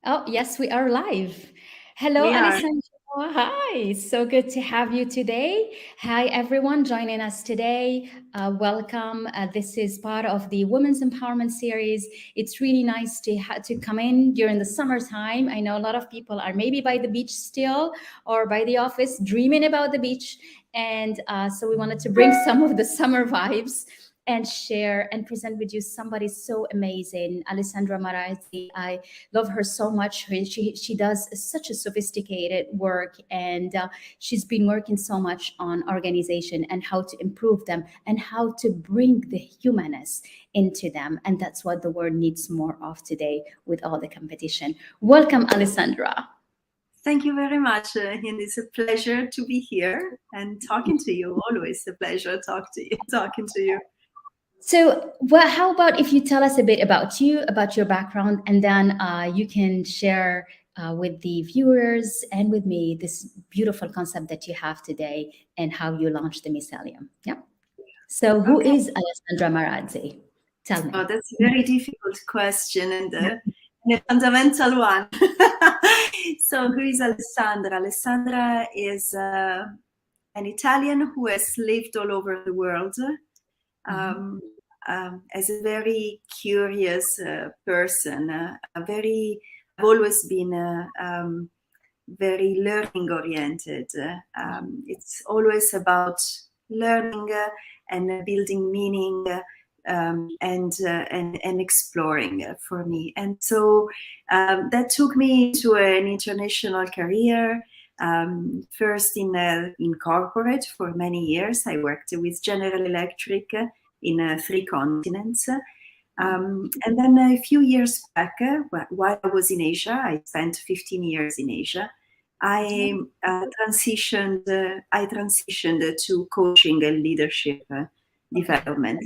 Oh, yes, we are live. Hello, We are. Alessandra. Hi, so good to have you today. Hi, everyone joining us today. Welcome. This is part of the Women's Empowerment Series. It's really nice to come in during the summertime. I know a lot of people are maybe by the beach still or by the office dreaming about the beach. And so we wanted to bring some of the summer vibes and share and present with you somebody so amazing, Alessandra Marazzi. I love her so much. She does such a sophisticated work, and she's been working so much on organization and how to improve them and how to bring the humanness into them. And that's what the world needs more of today with all the competition. Welcome, Alessandra. Thank you very much, Hynd. It's a pleasure to be here and talking to you. Always a pleasure talking to you. So, well, how about if you tell us a bit about you, about your background, and then you can share with the viewers and with me this beautiful concept that you have today and how you launched the Mycelium. Yeah. So, who Okay. is Alessandra Marazzi? Tell Oh, me. that's a very difficult question and a fundamental one. So, who is Alessandra? Alessandra is an Italian who has lived all over the world. Mhm. Um, as a very curious person, I've always been very learning oriented. It's always about learning and building meaning and exploring for me. And so that took me to an international career. First in corporate for many years. I worked with General Electric in 3 continents. And then a few years back, while I was in Asia, I spent 15 years in Asia. I transitioned to coaching and leadership development,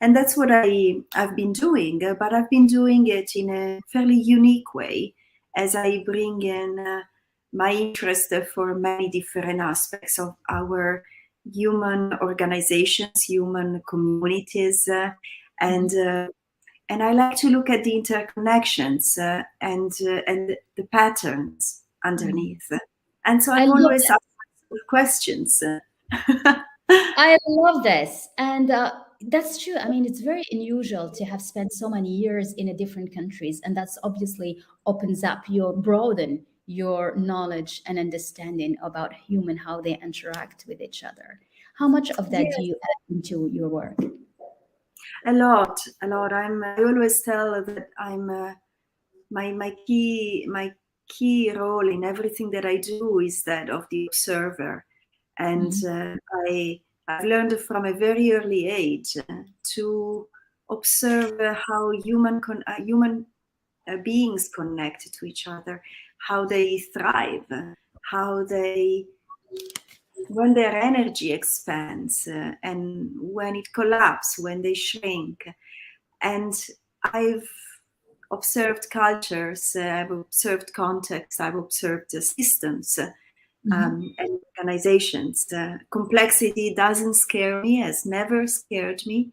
and that's what I've been doing. But I've been doing it in a fairly unique way, as I bring in my interest for many different aspects of our human organizations, human communities, and Mhm. uh, and I like to look at the interconnections and the patterns Mhm. underneath. And so I I'm love always asking questions. I love this. And that's true. I mean, it's very unusual to have spent so many years in a different countries. And that's obviously opens up broaden your knowledge and understanding about human, how they interact with each other. How much of that do Yes, you add into your work? a lot, a lot. I always tell that I'm my key role in everything that I do is that of the observer, and Mhm. I've learned from a very early age to observe how human beings connect to each other, how they thrive, how they when their energy expands and when it collapses, when they shrink. And I've observed cultures, I've observed contexts, I've observed systems Mhm. and organizations. Complexity doesn't scare me, has never scared me,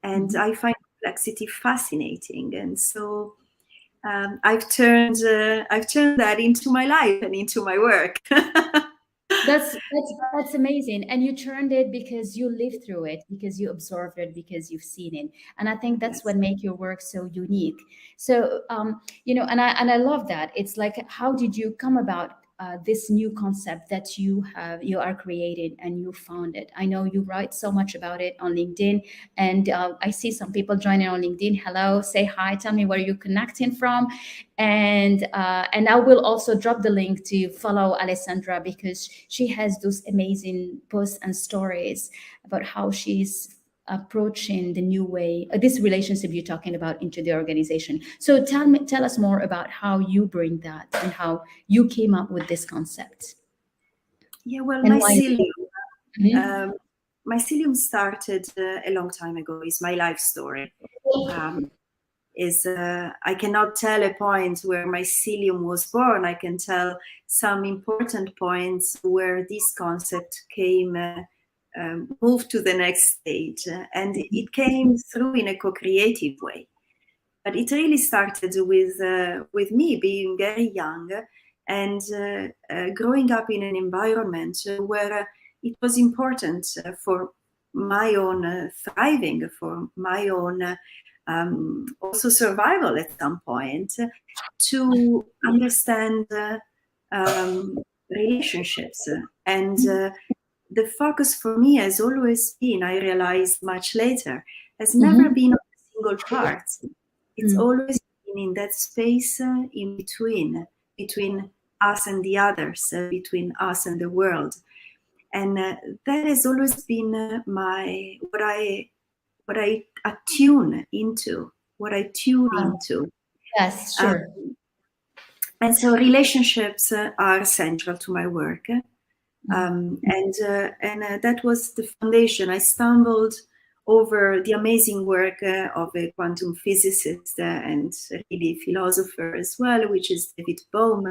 and Mhm. I find complexity fascinating. And so I've turned that into my life and into my work. That's amazing, and you turned it because you lived through it, because you observed it, because you've seen it, and I think that's Yes. what make your work so unique. So, and I love that. It's like, how did you come about this new concept that you are creating and you found it? I know you write so much about it on LinkedIn, and I see some people joining on LinkedIn. Hello, say hi, tell me where you're connecting from, and I will also drop the link to follow Alessandra because she has those amazing posts and stories about how she's approaching the new way this relationship you're talking about into the organization. So tell us more about how you bring that and how you came up with this concept Yeah, well, and why. Mhm. um, mycelium started a long time ago. It's my life story. Um, is I cannot tell a point where mycelium was born. I can tell some important points where this concept came, moved to the next stage, and it came through in a co-creative way. But it really started with me being very young and growing up in an environment where it was important for my own thriving, for my own also survival at some point, to understand relationships. And the focus for me has always been, I realized much later, has never Mm-hmm. been on a single part. It's Mm. always been in that space in between us and the others, between us and the world. And that has always been my what I attune into, what I tune Wow. into. Yes, Um, sure. and so relationships are central to my work. And that was the foundation. I stumbled over the amazing work of a quantum physicist and really philosopher as well, which is David Bohm,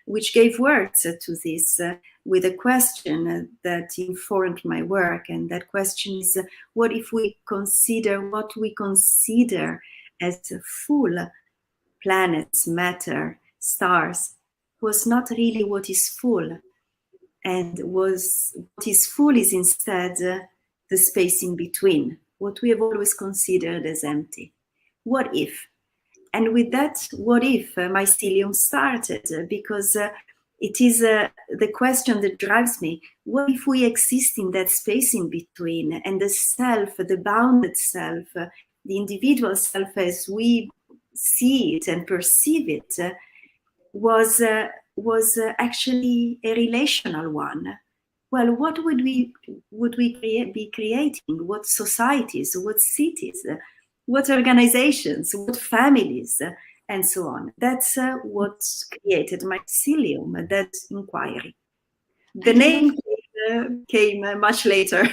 which gave words to this with a question that informed my work. And that question is, what if we consider what we consider as full planets, matter, stars, was not really what is full, and was what is full is instead the space in between, what we have always considered as empty. What if? And with that what if, mycelium started, because it is the question that drives me. What if we exist in that space in between, and the self, the bounded self, the individual self as we see it and perceive it, was actually a relational one? Well, what would we be creating? What societies? What cities? What organizations? What families? And so on. That's what created mycelium. That inquiry. I The love name came much later.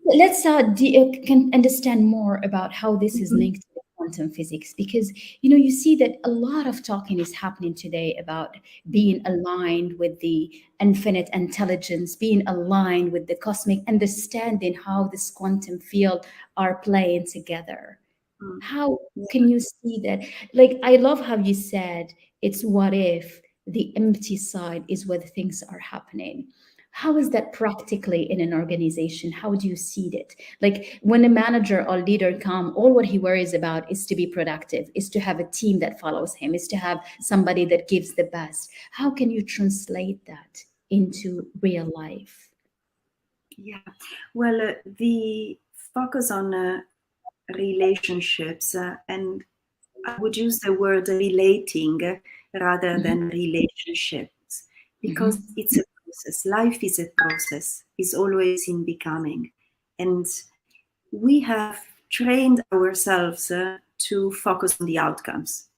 let's can understand more about how this is linked to quantum physics, because you see that a lot of talking is happening today about being aligned with the infinite intelligence, being aligned with the cosmic understanding, how this quantum field are playing together. Mm. How can you see that? Like, I love how you said it's what if the empty side is where the things are happening. How is that practically in an organization? How do you see it? Like, when a manager or leader come, all what he worries about is to be productive, is to have a team that follows him, is to have somebody that gives the best. How can you translate that into real life? Yeah. Well, the focus on relationships, and I would use the word relating rather Mhm, than relationships, because mhm. it's a process. Life is a process, is always in becoming. And we have trained ourselves to focus on the outcomes,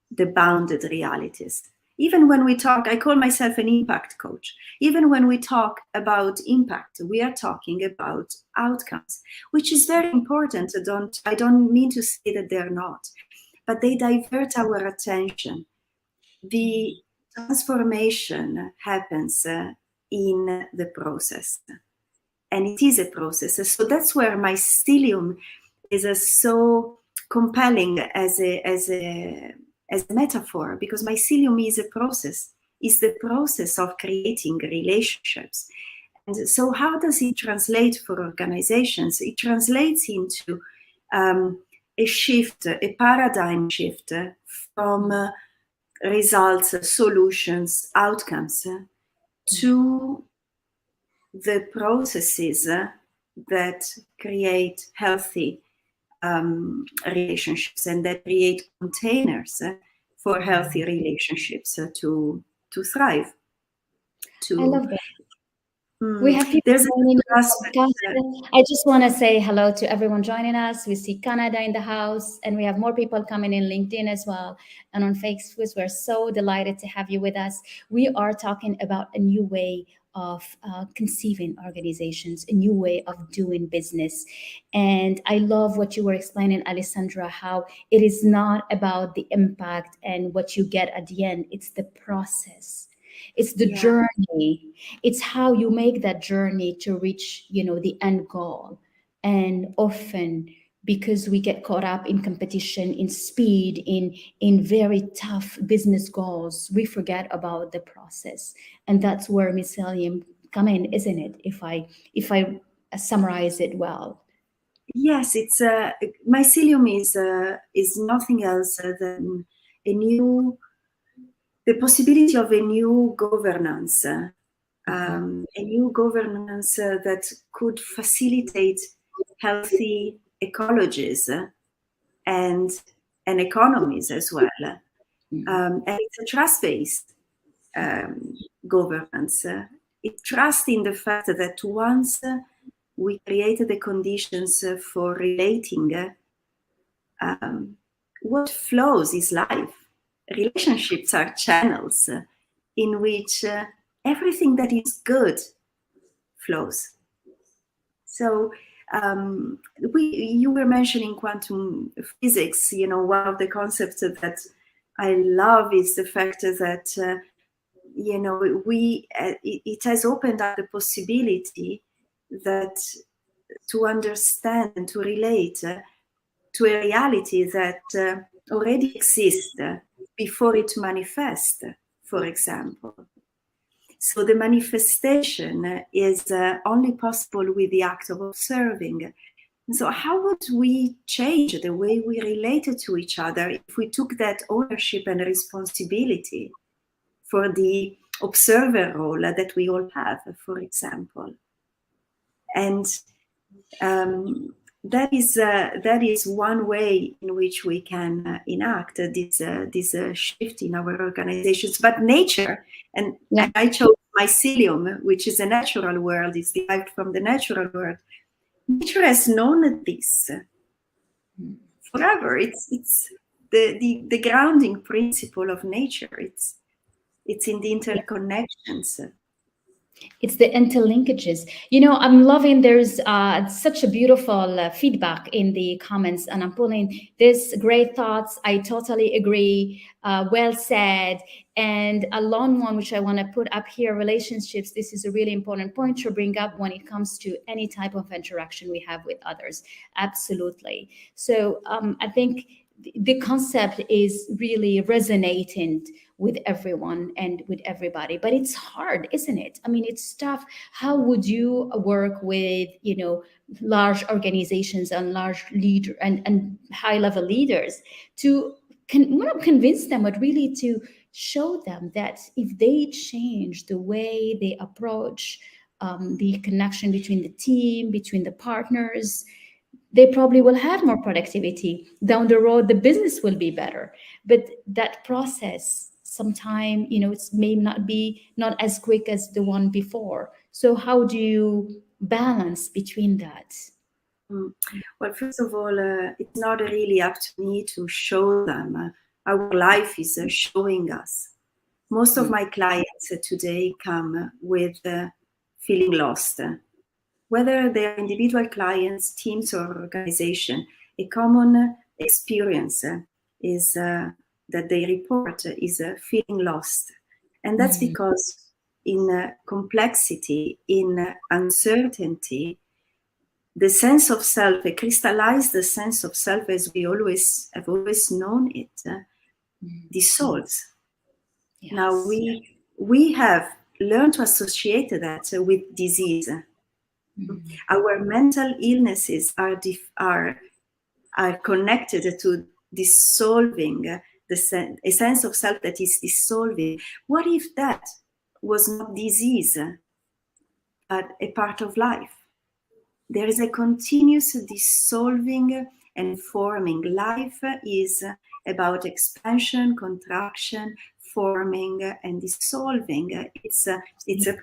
the bounded realities. Even when we talk, I call myself an impact coach. Even when we talk about impact, we are talking about outcomes, which is very important. I don't mean to say that they're not, but they divert our attention. The transformation happens in the process, and it is a process. So that's where mycelium is so compelling as a metaphor, because mycelium is a process, is the process of creating relationships. And so how does it translate for organizations? It translates into a shift, a paradigm shift from results, solutions, outcomes to the processes that create healthy relationships, and that create containers for healthy relationships to thrive. I To love that. We have people There's joining another the aspect. podcast. I just want to say hello to everyone joining us. We see Canada in the house, and we have more people coming in LinkedIn as well. And on Facebook, we're so delighted to have you with us. We are talking about a new way of conceiving organizations, a new way of doing business. And I love what you were explaining, Alessandra, how it is not about the impact and what you get at the end, it's the process. It's the Yeah, journey. It's how you make that journey to reach the end goal. And often because we get caught up in competition, in speed, in very tough business goals. We forget about the process, and that's where mycelium come in, isn't it? If I summarize it well. Yes, it's mycelium is nothing else than the possibility of a new governance, that could facilitate healthy ecologies and economies as well. And it's a trust-based governance. It trusts in the fact that once we created the conditions for relating, what flows is life. Relationships are channels in which everything that is good flows. So you were mentioning quantum physics. One of the concepts that I love is the fact that it has opened up the possibility that to understand and to relate to a reality that already exists before it manifests, for example. So the manifestation is only possible with the act of observing. And so how would we change the way we related to each other if we took that ownership and responsibility for the observer role that we all have, for example? And that is one way in which we can enact this shift in our organizations. But nature, and I chose mycelium, which is a natural world, is derived from the natural world. Nature has known this forever. It's the grounding principle of nature. It's in the interconnections. It's the interlinkages. I'm loving, there's such a beautiful feedback in the comments, and I'm pulling this great thoughts. I totally agree. Well said. And a long one, which I want to put up here, relationships. This is a really important point to bring up when it comes to any type of interaction we have with others. Absolutely. So I think the concept is really resonating with everyone and with everybody, but it's hard, isn't it? I mean, it's tough. How would you work with large organizations and large leader and high level leaders to not convince them, but really to show them that if they change the way they approach the connection between the team, between the partners, they probably will have more productivity down the road. The business will be better, but that process sometimes, it may not be not as quick as the one before. So how do you balance between that? Well, first of all, it's not really up to me to show them. Our life is showing us. Most of my clients today come with feeling lost. Whether they're individual clients, teams, or organization, a common experience is that they report is feeling lost. And that's because in complexity, in uncertainty, the sense of self, a crystallized sense of self as we have always known it, dissolves. Yes. Now we have learned to associate that with disease. Our mental illnesses are connected to dissolving a sense of self that is dissolving. What if that was not disease, but a part of life? There is a continuous dissolving and forming. Life is about expansion, contraction, forming, and dissolving. It's a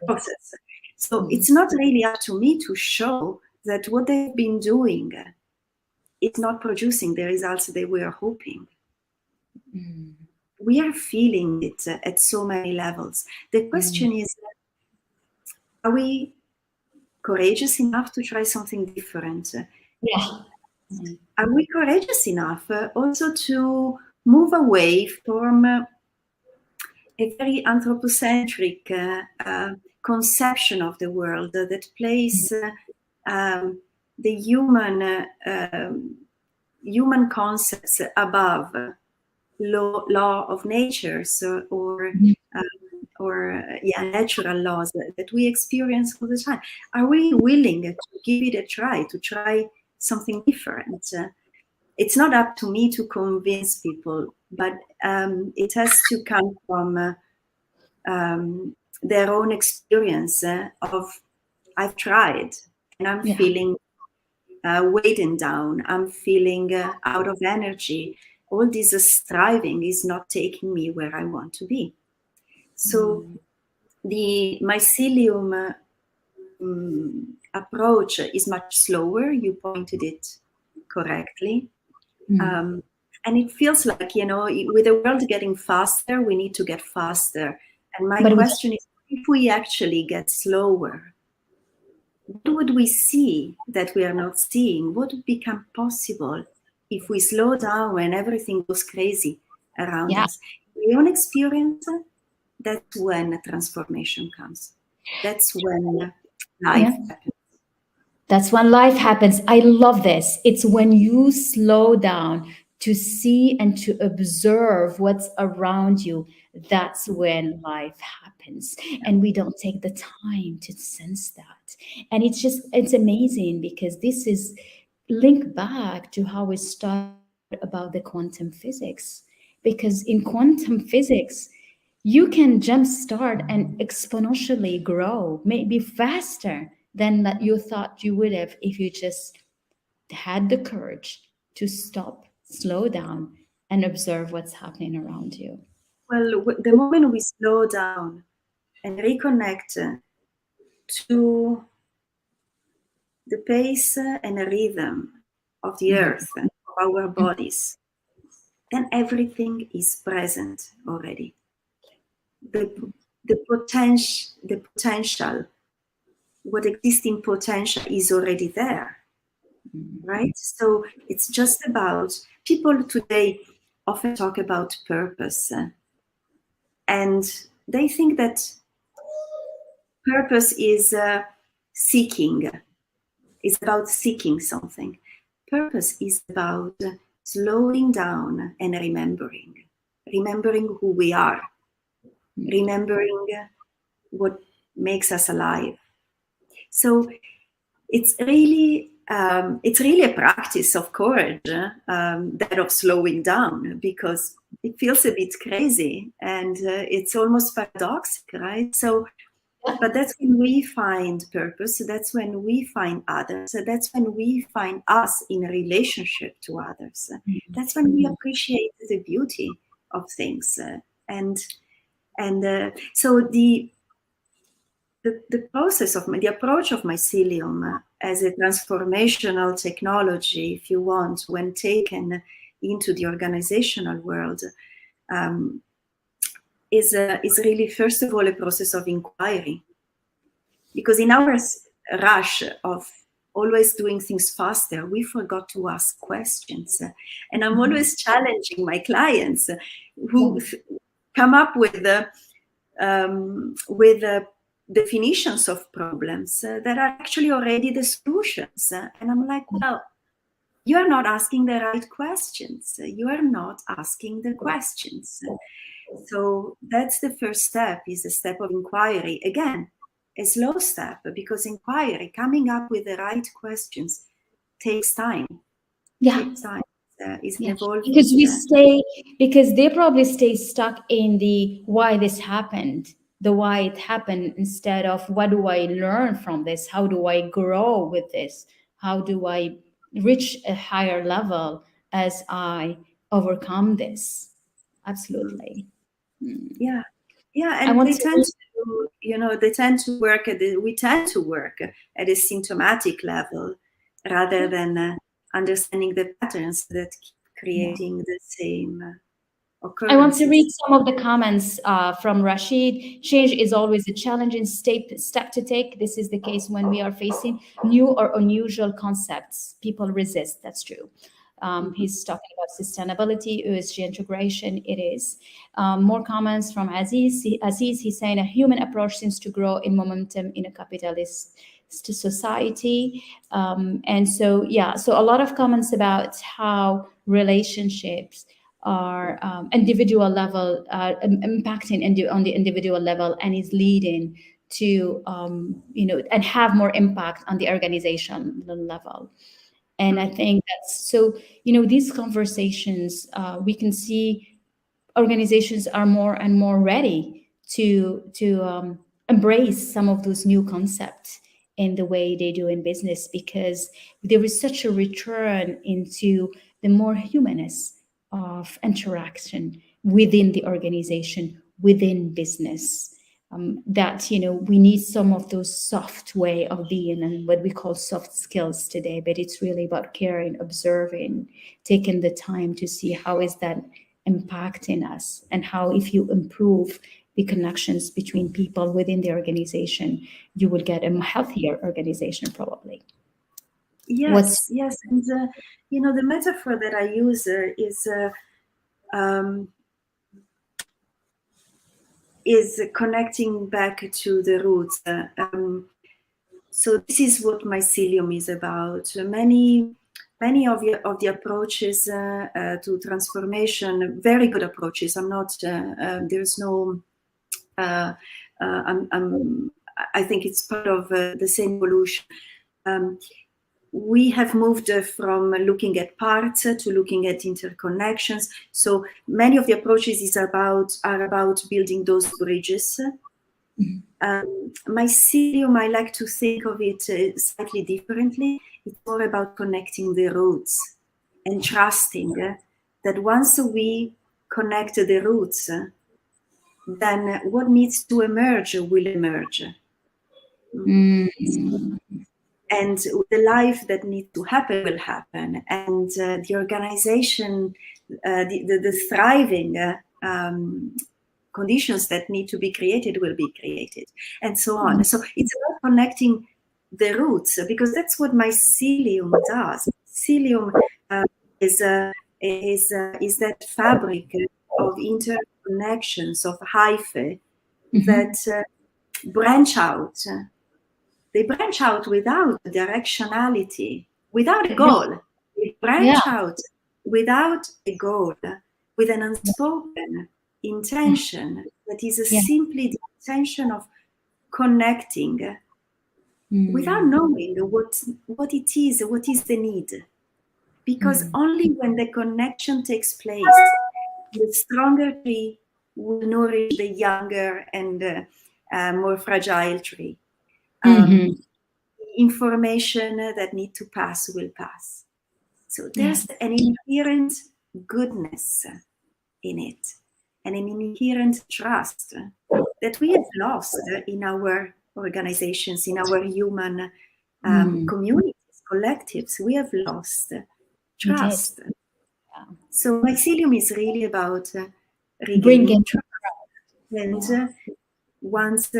process. So it's not really up to me to show that what they've been doing is not producing the results they were hoping. We are feeling it at so many levels. The question is, are we courageous enough to try something different? Yeah. Are we courageous enough also to move away from a very anthropocentric conception of the world that places the human human concepts above law of nature, so, or yeah, natural laws that we experience all the time. Are we willing to give it a try, to try something different? It's not up to me to convince people, but it has to come from their own experience of I've tried and I'm Yeah. feeling weighted down. I'm feeling out of energy. All this striving is not taking me where I want to be. So the mycelium approach is much slower. You pointed it correctly. And it feels like, with the world getting faster, we need to get faster. And my But we, question is, if we actually get slower, what would we see that we are not seeing? What would become possible if we slow down when everything goes crazy around yeah. us? In my own experience, that's when transformation comes. That's when life Yeah. happens. That's when life happens. I love this. It's when you slow down to see and to observe what's around you. That's when life happens. And we don't take the time to sense that. And it's amazing because this is linked back to how we started about the quantum physics. Because in quantum physics, you can jumpstart and exponentially grow, maybe faster than that you thought you would have if you just had the courage to stop, slow down, and observe what's happening around you. Well, the moment we slow down and reconnect to the pace and rhythm of the earth and of our bodies, then everything is present already. The potential, what existing potential is already there, right? So it's just about, people today often talk about purpose, and they think that purpose is seeking, is about seeking something. Purpose is about slowing down and remembering who we are, remembering what makes us alive. So it's really a practice of courage, that of slowing down, because it feels a bit crazy and it's almost paradoxical, right? So, but that's when we find purpose. That's when we find others. That's when we find us in a relationship to others. That's when we appreciate the beauty of things. And so the process of the approach of mycelium as a transformational technology, if you want, when taken into the organizational world, is really, first of all, a process of inquiry. Because in our rush of always doing things faster, we forgot to ask questions. And I'm always challenging my clients who come up with definitions of problems that are actually already the solutions. And I'm like, well, you are not asking the right questions. You are not asking the questions. So that's the first step, is a step of inquiry. Again, a slow step, because inquiry, coming up with the right questions, takes time. Yeah. Takes time. It's an Yeah, evolving. because they probably stay stuck in the why this happened, the why it happened, instead of what do I learn from this? How do I grow with this? How do I reach a higher level as I overcome this? Absolutely. Yeah. Yeah, I and want they to tend to, we tend to work at a symptomatic level rather than understanding the patterns that keep yeah. creating the same I want to read occurrences. some of the comments from Rashid. Change is always a challenging step to take. This is the case when we are facing new or unusual concepts. People resist. That's true. He's talking about sustainability, ESG integration. It is. More comments from Aziz. Aziz, he's saying a human approach seems to grow in momentum in a capitalist to society. And so, yeah, so a lot of comments about how relationships are individual level, impacting on the individual level, and is leading to and have more impact on the organization level. And I think that's so, these conversations, we can see organizations are more and more ready to embrace some of those new concepts in the way they do in business, because there is such a return into the more humanness of interaction within the organization, within business. That we need some of those soft way of being and what we call soft skills today, but it's really about caring, observing, taking the time to see how is that impacting us, and how if you improve the connections between people within the organization, you will get a healthier organization probably. Yes, yes. And, the metaphor that I use is connecting back to the roots. So this is what mycelium is about. Many of the approaches to transformation, very good approaches. I'm not. There's no. I think it's part of the same evolution. We have moved from looking at parts to looking at interconnections. So many of the approaches are about building those bridges. Mycelium, I like to think of it slightly differently. It's more about connecting the roots and trusting that once we connect the roots, then what needs to emerge will emerge. And the life that needs to happen will happen, and the organization, the thriving conditions that need to be created will be created, and so on. So it's about connecting the roots, because that's what mycelium does. Mycelium is that fabric of interconnections, of hyphae that branch out. They branch out without directionality, without a goal. They branch out without a goal, with an unspoken intention that is simply the intention of connecting without knowing what it is, what is the need. Because only when the connection takes place, the stronger tree will nourish the younger and more fragile tree. Information that need to pass will pass. So there's an inherent goodness in it, and an inherent trust that we have lost in our organizations, in our human communities, collectives. We have lost trust. So mycelium is really about regaining trust. And once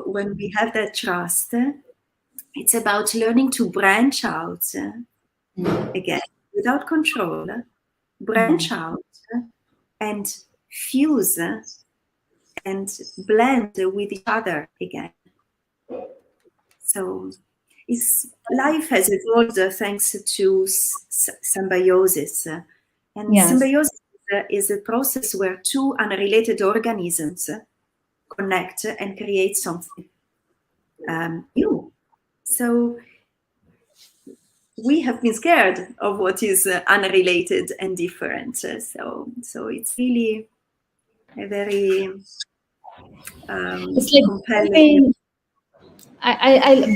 when we have that trust, it's about learning to branch out again, without control, branch out and fuse and blend with each other again. So life has evolved thanks to symbiosis. And symbiosis is a process where two unrelated organisms connect and create something new. So we have been scared of what is unrelated and different. So it's really a very compelling.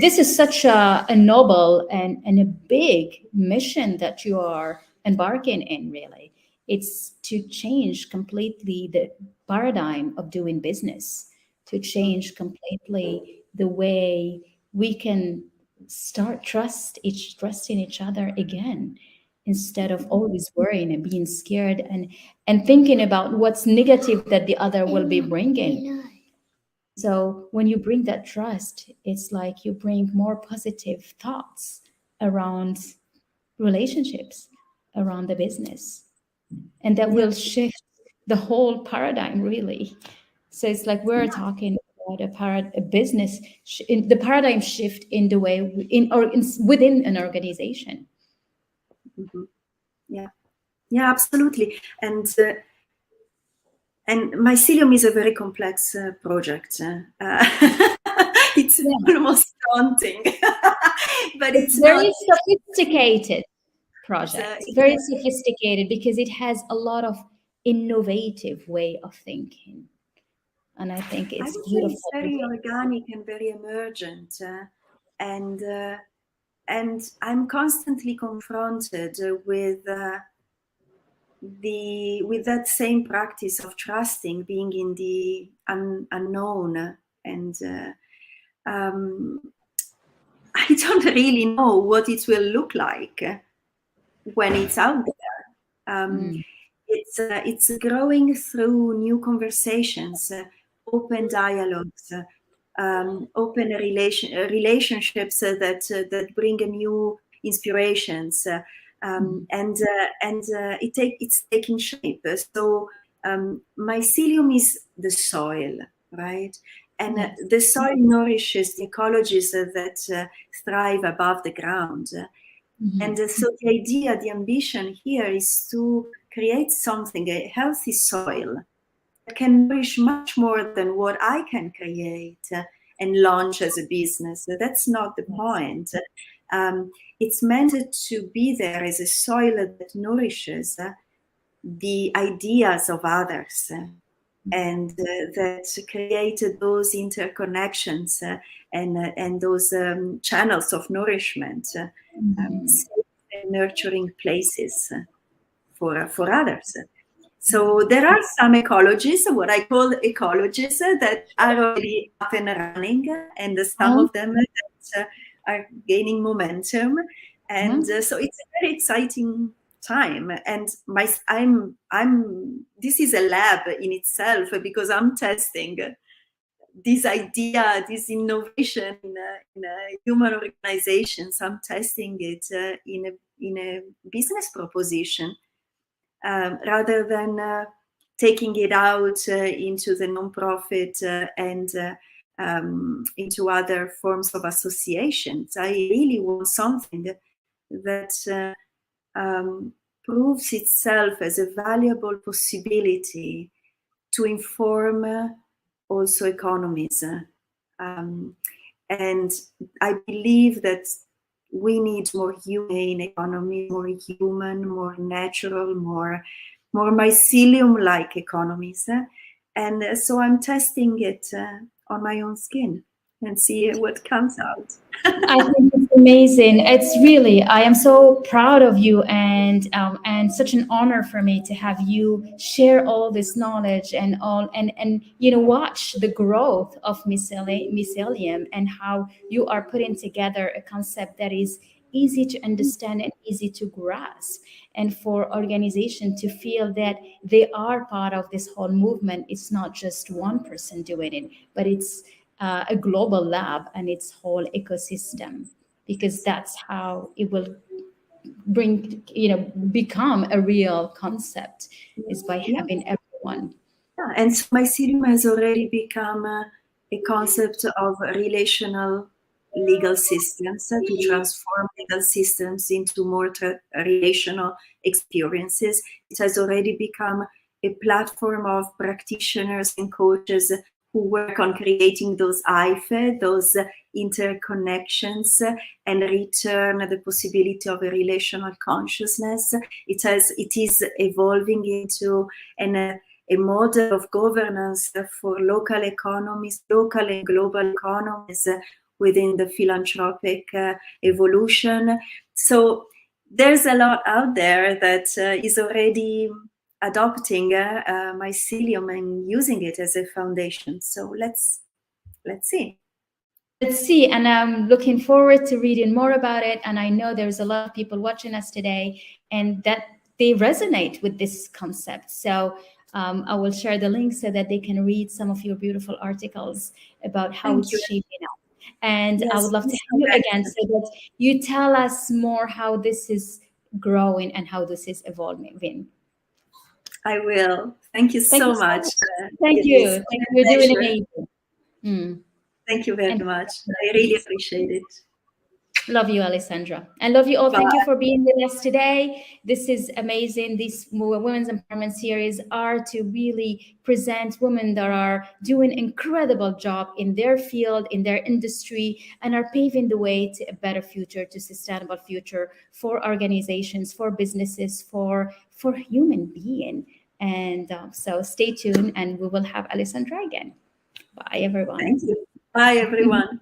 This is such a noble and a big mission that you are embarking in, really. It's to change completely the paradigm of doing business, to change completely the way we can start trusting each other again, instead of always worrying and being scared and thinking about what's negative that the other will be bringing. So when you bring that trust, it's like you bring more positive thoughts around relationships, around the business, and that will shift the whole paradigm, really. So it's like we're talking about a business in the paradigm shift in the way within an organization. Mm-hmm. Yeah, yeah, absolutely. And Mycelium is a very complex project. It's Yeah, almost daunting, but it's it's not. very sophisticated It's a, project, it's very a, sophisticated because it has a lot of innovative way of thinking, and I think I it's would say it's beautiful. very organic and very emergent, and and I'm constantly confronted with that same practice of trusting, being in the unknown, and I don't really know what it will look like when it's out there. Mm. It's growing through new conversations, open dialogues, open relationships that bring a new inspirations, and it's taking shape. So mycelium is the soil, right? And Yes. the soil nourishes the ecologies that thrive above the ground. And Mhm. so the idea, the ambition here is to create something, a healthy soil that can nourish much more than what I can create and launch as a business. That's not the Yes. point. Um, it's meant to be there as a soil that nourishes the ideas of others, and that created those interconnections and those channels of nourishment, Mhm. safe and nurturing places for others. So there are some ecologies, what I call ecologies, that are already up and running, and some Um, of them that are gaining momentum. And so it's a very exciting time. And I'm this is a lab in itself, because I'm testing this idea, this innovation in human organizations. I'm testing it in a business proposition, rather than taking it out into the nonprofit and into other forms of associations. I really want something that proves itself as a valuable possibility to inform also economies. Um, and I believe that we need more humane economy, more human, more natural, more mycelium-like economies. And so I'm testing it on my own skin and see what comes out. I think it's amazing. It's really, I am so proud of you, and such an honor for me to have you share all this knowledge and watch the growth of mycelium and how you are putting together a concept that is easy to understand and easy to grasp, and for organization to feel that they are part of this whole movement. It's not just one person doing it, but it's a global lab and its whole ecosystem, because that's how it will become a real concept, is by Yeah. having everyone. Yeah, and so mycelium has already become a concept of relational legal systems, to transform legal systems into more relational experiences. It has already become a platform of practitioners and coaches who work on creating those IFE, those interconnections, and return the possibility of a relational consciousness. It is evolving into a model of governance for local economies, local and global economies within the philanthropic evolution. So there's a lot out there that is already adopting mycelium and using it as a foundation. So let's see. Let's see. And I'm looking forward to reading more about it. And I know there's a lot of people watching us today and that they resonate with this concept. So I will share the link so that they can read some of your beautiful articles about how Thank you. it's shaping up. And I Yes, would love to please have you again connect. so that you tell us more how this is growing and how this is evolving. I will. Thank you Thank you so so much. much. Thank It you. is Thank you. a You're doing pleasure. amazing. Mm. Thank you very And much. I really appreciate it. love you, Alessandra. And love you all. Bye. Thank you for being with us today. This is amazing. These women's empowerment series are to really present women that are doing incredible job in their field, in their industry, and are paving the way to a better future, to sustainable future for organizations, for businesses, for human being. And so stay tuned, and we will have Alessandra again. Bye, everyone. Thank you. Bye, everyone.